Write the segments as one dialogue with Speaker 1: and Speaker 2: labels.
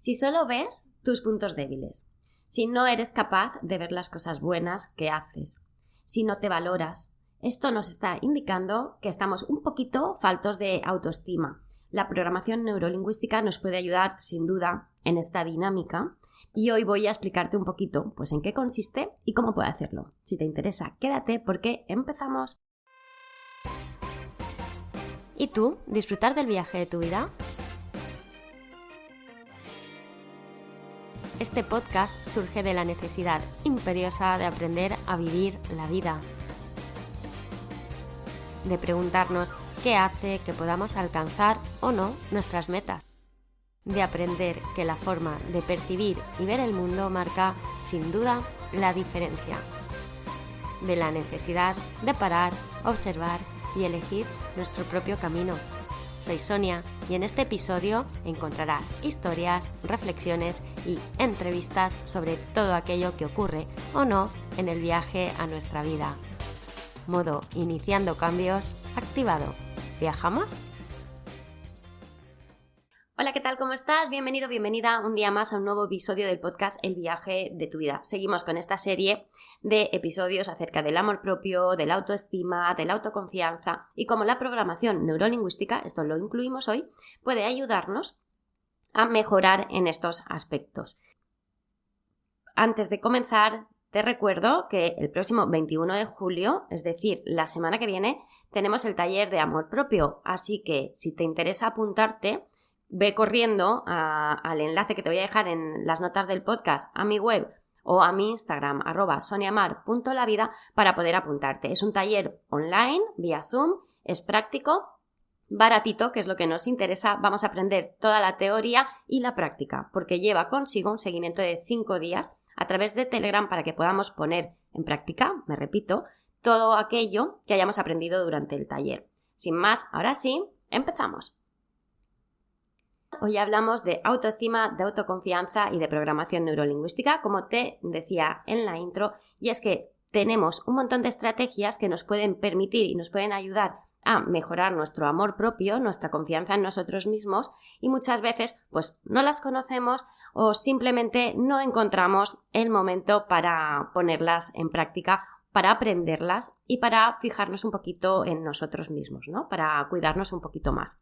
Speaker 1: Si solo ves tus puntos débiles, si no eres capaz de ver las cosas buenas que haces, si no te valoras, esto nos está indicando que estamos un poquito faltos de autoestima. La programación neurolingüística nos puede ayudar sin duda en esta dinámica y hoy voy a explicarte un poquito pues en qué consiste y cómo puede hacerlo. Si te interesa, quédate porque empezamos.
Speaker 2: ¿Y tú? ¿Disfrutar del viaje de tu vida? Este podcast surge de la necesidad imperiosa de aprender a vivir la vida, de preguntarnos qué hace que podamos alcanzar o no nuestras metas, de aprender que la forma de percibir y ver el mundo marca, sin duda, la diferencia, de la necesidad de parar, observar y elegir nuestro propio camino. Soy Sonia y en este episodio encontrarás historias, reflexiones y entrevistas sobre todo aquello que ocurre o no en el viaje a nuestra vida. Modo iniciando cambios activado. ¿Viajamos?
Speaker 1: Hola, ¿qué tal? ¿Cómo estás? Bienvenido, bienvenida un día más a un nuevo episodio del podcast El viaje de tu vida. Seguimos con esta serie de episodios acerca del amor propio, de la autoestima, de la autoconfianza y cómo la programación neurolingüística, esto lo incluimos hoy, puede ayudarnos a mejorar en estos aspectos. Antes de comenzar, te recuerdo que el próximo 21 de julio, es decir, la semana que viene, tenemos el taller de amor propio, así que si te interesa apuntarte, ve corriendo al enlace que te voy a dejar en las notas del podcast a mi web o a mi Instagram @soniamar.lavida para poder apuntarte. Es un taller online, vía Zoom, es práctico, baratito, que es lo que nos interesa. Vamos a aprender toda la teoría y la práctica, porque lleva consigo un seguimiento de 5 días a través de Telegram para que podamos poner en práctica, me repito, todo aquello que hayamos aprendido durante el taller. Sin más, ahora sí, empezamos. Hoy hablamos de autoestima, de autoconfianza y de programación neurolingüística, como te decía en la intro, y es que tenemos un montón de estrategias que nos pueden permitir y nos pueden ayudar a mejorar nuestro amor propio, nuestra confianza en nosotros mismos, y muchas veces pues no las conocemos o simplemente no encontramos el momento para ponerlas en práctica, para aprenderlas y para fijarnos un poquito en nosotros mismos, ¿no? Para cuidarnos un poquito más.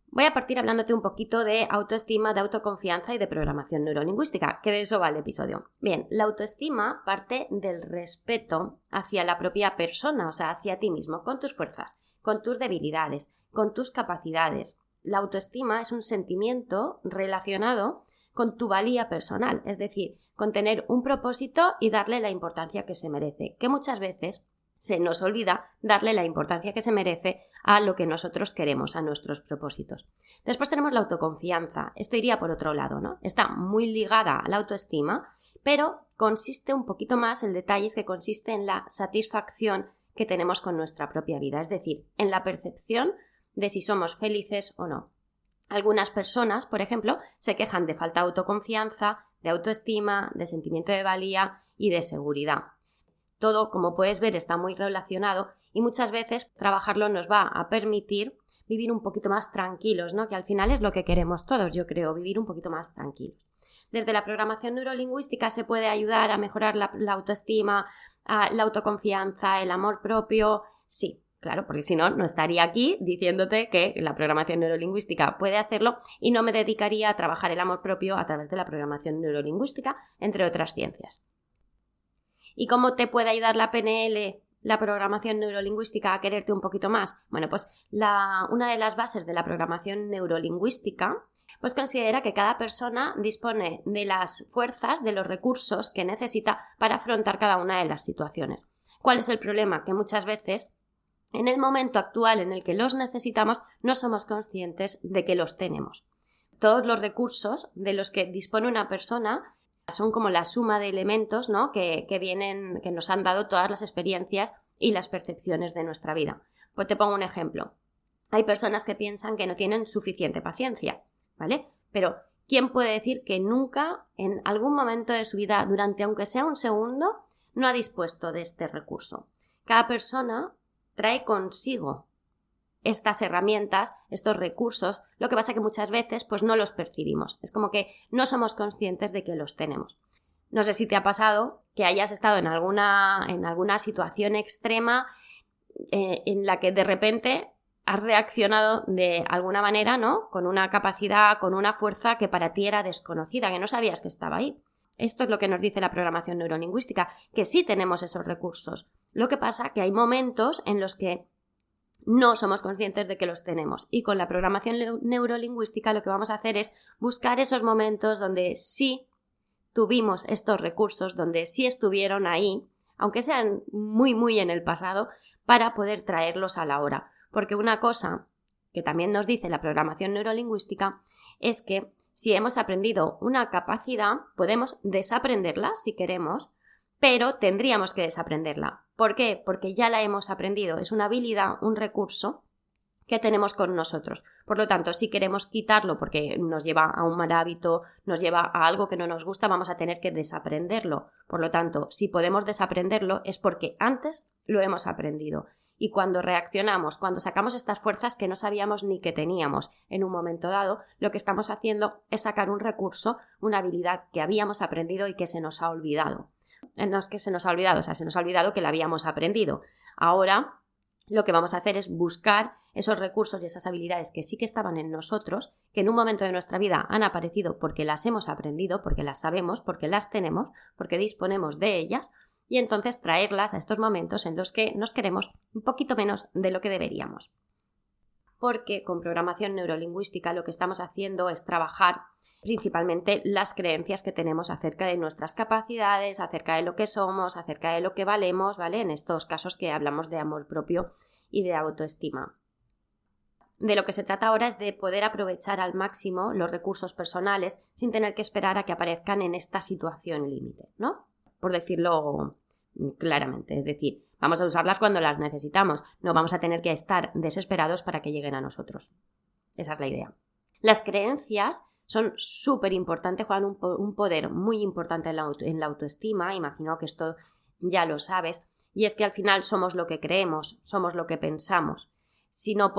Speaker 1: Voy a partir hablándote un poquito de autoestima, de autoconfianza y de programación neurolingüística, que de eso va el episodio. Bien, la autoestima parte del respeto hacia la propia persona, o sea, hacia ti mismo, con tus fuerzas, con tus debilidades, con tus capacidades. La autoestima es un sentimiento relacionado con tu valía personal, es decir, con tener un propósito y darle la importancia que se merece, que muchas veces se nos olvida darle la importancia que se merece a lo que nosotros queremos, a nuestros propósitos. Después tenemos la autoconfianza. Esto iría por otro lado, ¿no? Está muy ligada a la autoestima, pero consiste un poquito más, el detalle es que consiste en la satisfacción que tenemos con nuestra propia vida, es decir, en la percepción de si somos felices o no. Algunas personas, por ejemplo, se quejan de falta de autoconfianza, de autoestima, de sentimiento de valía y de seguridad. Todo, como puedes ver, está muy relacionado y muchas veces trabajarlo nos va a permitir vivir un poquito más tranquilos, ¿no? Que al final es lo que queremos todos, yo creo, vivir un poquito más tranquilos. Desde la programación neurolingüística se puede ayudar a mejorar la autoestima, la autoconfianza, el amor propio. Sí, claro, porque si no, no estaría aquí diciéndote que la programación neurolingüística puede hacerlo y no me dedicaría a trabajar el amor propio a través de la programación neurolingüística, entre otras ciencias. ¿Y cómo te puede ayudar la PNL, la programación neurolingüística, a quererte un poquito más? Bueno, pues una de las bases de la programación neurolingüística pues considera que cada persona dispone de las fuerzas, de los recursos que necesita para afrontar cada una de las situaciones. ¿Cuál es el problema? Que muchas veces en el momento actual en el que los necesitamos no somos conscientes de que los tenemos. Todos los recursos de los que dispone una persona son como la suma de elementos, ¿no? que nos han dado todas las experiencias y las percepciones de nuestra vida. Pues te pongo un ejemplo. Hay personas que piensan que no tienen suficiente paciencia, ¿vale? Pero ¿quién puede decir que nunca, en algún momento de su vida, durante aunque sea un segundo, no ha dispuesto de este recurso? Cada persona trae consigo estas herramientas, estos recursos, lo que pasa es que muchas veces pues no los percibimos. Es como que no somos conscientes de que los tenemos. No sé si te ha pasado que hayas estado en alguna situación extrema en la que de repente has reaccionado de alguna manera, ¿no? Con una capacidad, con una fuerza que para ti era desconocida, que no sabías que estaba ahí. Esto es lo que nos dice la programación neurolingüística, que sí tenemos esos recursos. Lo que pasa es que hay momentos en los que no somos conscientes de que los tenemos. Y con la programación neurolingüística lo que vamos a hacer es buscar esos momentos donde sí tuvimos estos recursos, donde sí estuvieron ahí, aunque sean muy, muy en el pasado, para poder traerlos a la hora. Porque una cosa que también nos dice la programación neurolingüística es que si hemos aprendido una capacidad, podemos desaprenderla si queremos, pero tendríamos que desaprenderla. ¿Por qué? Porque ya la hemos aprendido. Es una habilidad, un recurso que tenemos con nosotros. Por lo tanto, si queremos quitarlo porque nos lleva a un mal hábito, nos lleva a algo que no nos gusta, vamos a tener que desaprenderlo. Por lo tanto, si podemos desaprenderlo es porque antes lo hemos aprendido. Y cuando reaccionamos, cuando sacamos estas fuerzas que no sabíamos ni que teníamos en un momento dado, lo que estamos haciendo es sacar un recurso, una habilidad que habíamos aprendido y que se nos ha olvidado. No es que se nos ha olvidado, se nos ha olvidado que la habíamos aprendido. Ahora lo que vamos a hacer es buscar esos recursos y esas habilidades que sí que estaban en nosotros, que en un momento de nuestra vida han aparecido porque las hemos aprendido, porque las sabemos, porque las tenemos, porque disponemos de ellas, y entonces traerlas a estos momentos en los que nos queremos un poquito menos de lo que deberíamos. Porque con programación neurolingüística lo que estamos haciendo es trabajar principalmente las creencias que tenemos acerca de nuestras capacidades, acerca de lo que somos, acerca de lo que valemos, ¿vale? En estos casos que hablamos de amor propio y de autoestima. De lo que se trata ahora es de poder aprovechar al máximo los recursos personales sin tener que esperar a que aparezcan en esta situación límite, ¿no? Por decirlo claramente, es decir, vamos a usarlas cuando las necesitamos, no vamos a tener que estar desesperados para que lleguen a nosotros. Esa es la idea. Las creencias son súper importantes, juegan un poder muy importante en la autoestima, imagino que esto ya lo sabes, y es que al final somos lo que creemos, somos lo que pensamos. Si no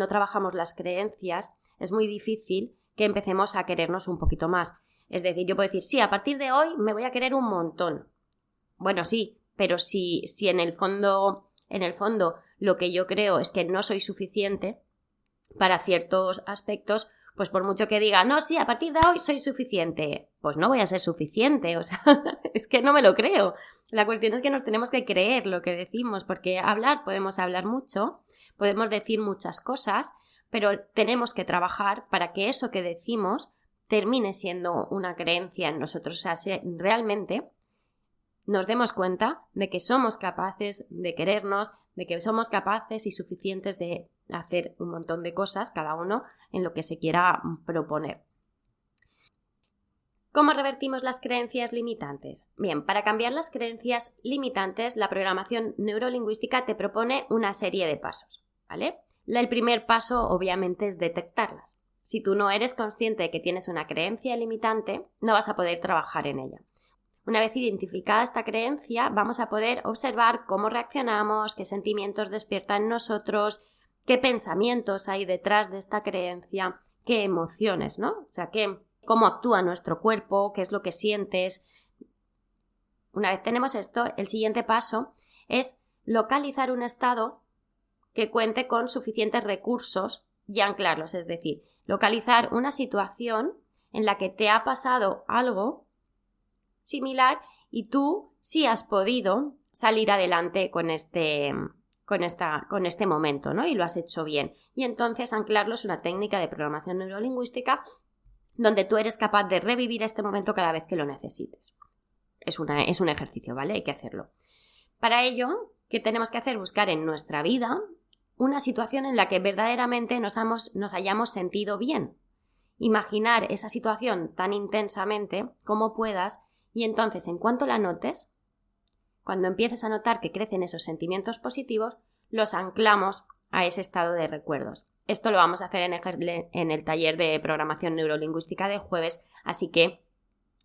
Speaker 1: trabajamos las creencias, es muy difícil que empecemos a querernos un poquito más. Es decir, yo puedo decir, sí, a partir de hoy me voy a querer un montón. Bueno, sí, pero si en el fondo lo que yo creo es que no soy suficiente para ciertos aspectos, pues por mucho que diga, no, sí, a partir de hoy soy suficiente, pues no voy a ser suficiente, o sea, es que no me lo creo. La cuestión es que nos tenemos que creer lo que decimos, porque podemos hablar mucho, podemos decir muchas cosas, pero tenemos que trabajar para que eso que decimos termine siendo una creencia en nosotros, o sea, si realmente nos demos cuenta de que somos capaces de querernos, de que somos capaces y suficientes de hacer un montón de cosas, cada uno en lo que se quiera proponer. ¿Cómo revertimos las creencias limitantes? Bien, para cambiar las creencias limitantes, la programación neurolingüística te propone una serie de pasos, ¿vale? El primer paso, obviamente, es detectarlas. Si tú no eres consciente de que tienes una creencia limitante, no vas a poder trabajar en ella. Una vez identificada esta creencia, vamos a poder observar cómo reaccionamos, qué sentimientos despierta en nosotros, qué pensamientos hay detrás de esta creencia, qué emociones, ¿no? O sea, cómo actúa nuestro cuerpo, qué es lo que sientes. Una vez tenemos esto, el siguiente paso es localizar un estado que cuente con suficientes recursos y anclarlos, es decir, localizar una situación en la que te ha pasado algo similar y tú sí has podido salir adelante con este momento, ¿no? Y lo has hecho bien. Y entonces anclarlo es una técnica de programación neurolingüística donde tú eres capaz de revivir este momento cada vez que lo necesites. Es un ejercicio, ¿vale? Hay que hacerlo. Para ello, ¿qué tenemos que hacer? Buscar en nuestra vida una situación en la que verdaderamente nos hayamos sentido bien. Imaginar esa situación tan intensamente como puedas y entonces, en cuanto la notes, cuando empieces a notar que crecen esos sentimientos positivos, los anclamos a ese estado de recuerdos. Esto lo vamos a hacer en el taller de programación neurolingüística del jueves, así que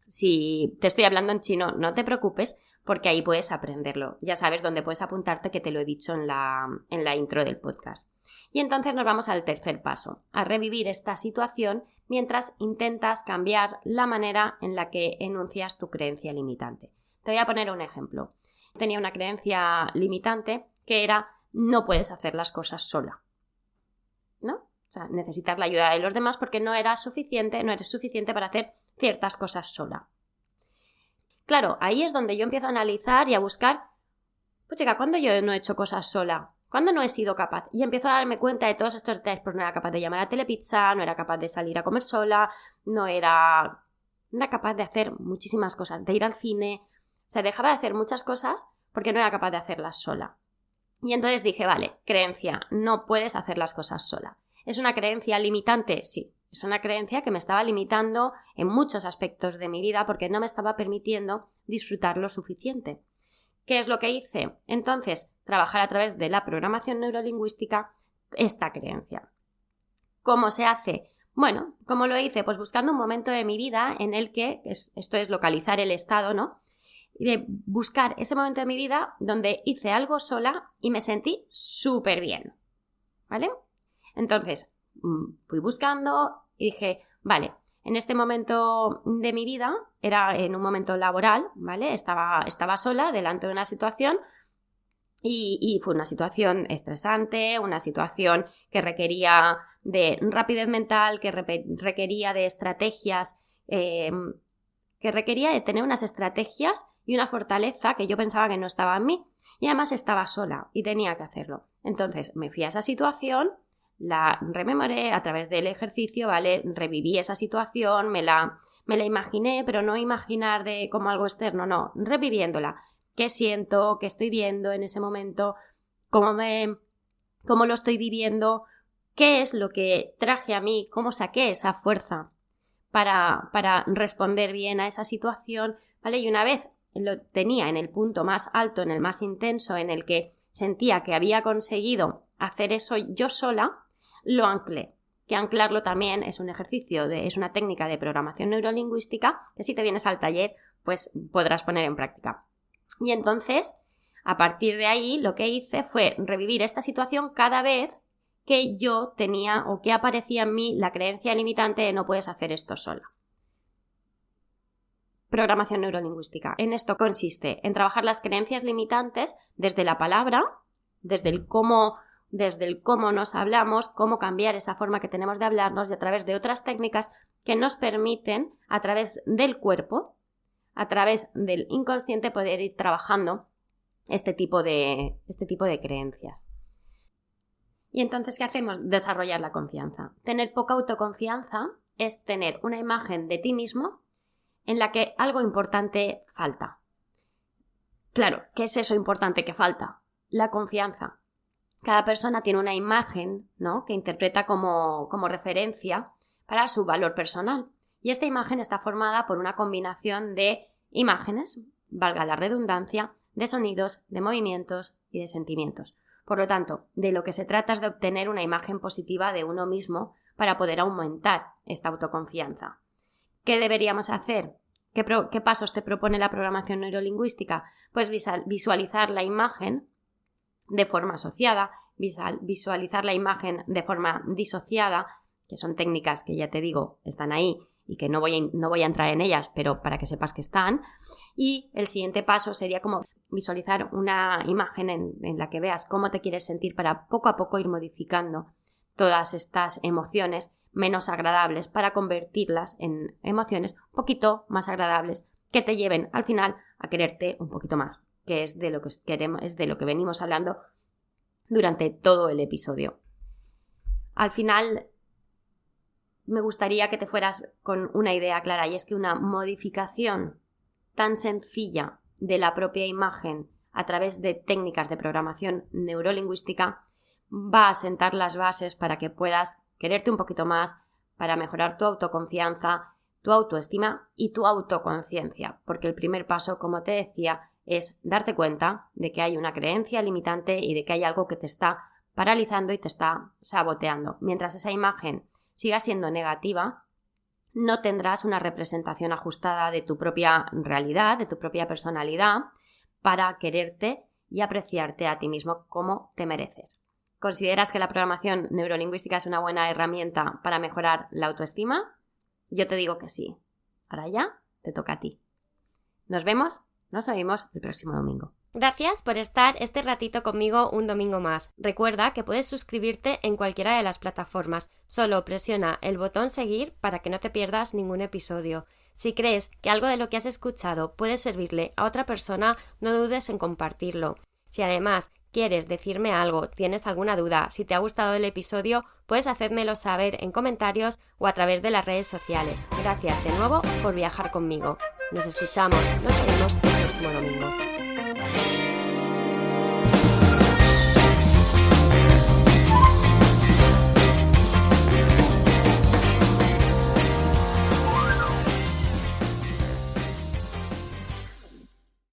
Speaker 1: si te estoy hablando en chino, no te preocupes porque ahí puedes aprenderlo. Ya sabes dónde puedes apuntarte, que te lo he dicho en la intro del podcast. Y entonces nos vamos al tercer paso, a revivir esta situación mientras intentas cambiar la manera en la que enuncias tu creencia limitante. Te voy a poner un ejemplo. Tenía una creencia limitante que era no puedes hacer las cosas sola, ¿no? O sea, necesitas la ayuda de los demás porque no eres suficiente para hacer ciertas cosas sola. Claro, ahí es donde yo empiezo a analizar y a buscar, pues chica, ¿cuándo yo no he hecho cosas sola? ¿Cuándo no he sido capaz? Y empiezo a darme cuenta de todos estos detalles, pues no era capaz de llamar a Telepizza, no era capaz de salir a comer sola, no era capaz de hacer muchísimas cosas, de ir al cine. O sea, dejaba de hacer muchas cosas porque no era capaz de hacerlas sola. Y entonces dije, vale, creencia, no puedes hacer las cosas sola. ¿Es una creencia limitante? Sí. Es una creencia que me estaba limitando en muchos aspectos de mi vida porque no me estaba permitiendo disfrutar lo suficiente. ¿Qué es lo que hice? Entonces, trabajar a través de la programación neurolingüística esta creencia. ¿Cómo se hace? Bueno, ¿cómo lo hice? Pues buscando un momento de mi vida en el que, esto es localizar el estado, ¿no? Y de buscar ese momento de mi vida donde hice algo sola y me sentí súper bien, ¿vale? Entonces, fui buscando y dije, vale, en este momento de mi vida, era en un momento laboral, ¿vale? Estaba sola delante de una situación y fue una situación estresante, una situación que requería de rapidez mental, que requería de estrategias, que requería de tener unas estrategias y una fortaleza que yo pensaba que no estaba en mí. Y además estaba sola y tenía que hacerlo. Entonces me fui a esa situación, la rememoré a través del ejercicio, ¿vale? Reviví esa situación, me la imaginé, pero no imaginar de como algo externo, no, reviviéndola. ¿Qué siento? ¿Qué estoy viendo en ese momento? ¿Cómo lo estoy viviendo? ¿Qué es lo que traje a mí? ¿Cómo saqué esa fuerza para responder bien a esa situación? ¿Vale? Y una vez lo tenía en el punto más alto, en el más intenso, en el que sentía que había conseguido hacer eso yo sola, lo anclé. Que anclarlo también es un ejercicio, es una técnica de programación neurolingüística que si te vienes al taller, pues podrás poner en práctica. Y entonces, a partir de ahí, lo que hice fue revivir esta situación cada vez que yo tenía o que aparecía en mí la creencia limitante de no puedes hacer esto sola. Programación neurolingüística. En esto consiste en trabajar las creencias limitantes desde la palabra, desde el cómo nos hablamos, cómo cambiar esa forma que tenemos de hablarnos y a través de otras técnicas que nos permiten, a través del cuerpo, a través del inconsciente, poder ir trabajando este tipo de creencias. Y entonces, ¿qué hacemos? Desarrollar la confianza. Tener poca autoconfianza es tener una imagen de ti mismo en la que algo importante falta. Claro, ¿qué es eso importante que falta? La confianza. Cada persona tiene una imagen, ¿no?, que interpreta como referencia para su valor personal. Y esta imagen está formada por una combinación de imágenes, valga la redundancia, de sonidos, de movimientos y de sentimientos. Por lo tanto, de lo que se trata es de obtener una imagen positiva de uno mismo para poder aumentar esta autoconfianza. ¿Qué deberíamos hacer? ¿Qué pasos te propone la programación neurolingüística? Pues visualizar la imagen de forma asociada, visualizar la imagen de forma disociada, que son técnicas que ya te digo están ahí y que no voy a entrar en ellas, pero para que sepas que están. Y el siguiente paso sería como visualizar una imagen en la que veas cómo te quieres sentir para poco a poco ir modificando todas estas emociones menos agradables para convertirlas en emociones un poquito más agradables que te lleven al final a quererte un poquito más, que es de lo que queremos, es de lo que venimos hablando durante todo el episodio. Al final me gustaría que te fueras con una idea clara, y es que una modificación tan sencilla de la propia imagen a través de técnicas de programación neurolingüística va a sentar las bases para que puedas quererte un poquito más, para mejorar tu autoconfianza, tu autoestima y tu autoconciencia, porque el primer paso, como te decía, es darte cuenta de que hay una creencia limitante y de que hay algo que te está paralizando y te está saboteando. Mientras esa imagen siga siendo negativa, no tendrás una representación ajustada de tu propia realidad, de tu propia personalidad, para quererte y apreciarte a ti mismo como te mereces. ¿Consideras que la programación neurolingüística es una buena herramienta para mejorar la autoestima? Yo te digo que sí. Ahora ya te toca a ti. Nos oímos el próximo domingo.
Speaker 2: Gracias por estar este ratito conmigo un domingo más. Recuerda que puedes suscribirte en cualquiera de las plataformas. Solo presiona el botón seguir para que no te pierdas ningún episodio. Si crees que algo de lo que has escuchado puede servirle a otra persona, no dudes en compartirlo. Si además quieres decirme algo, tienes alguna duda, si te ha gustado el episodio, puedes hacérmelo saber en comentarios o a través de las redes sociales. Gracias de nuevo por viajar conmigo. Nos escuchamos, nos vemos el próximo domingo.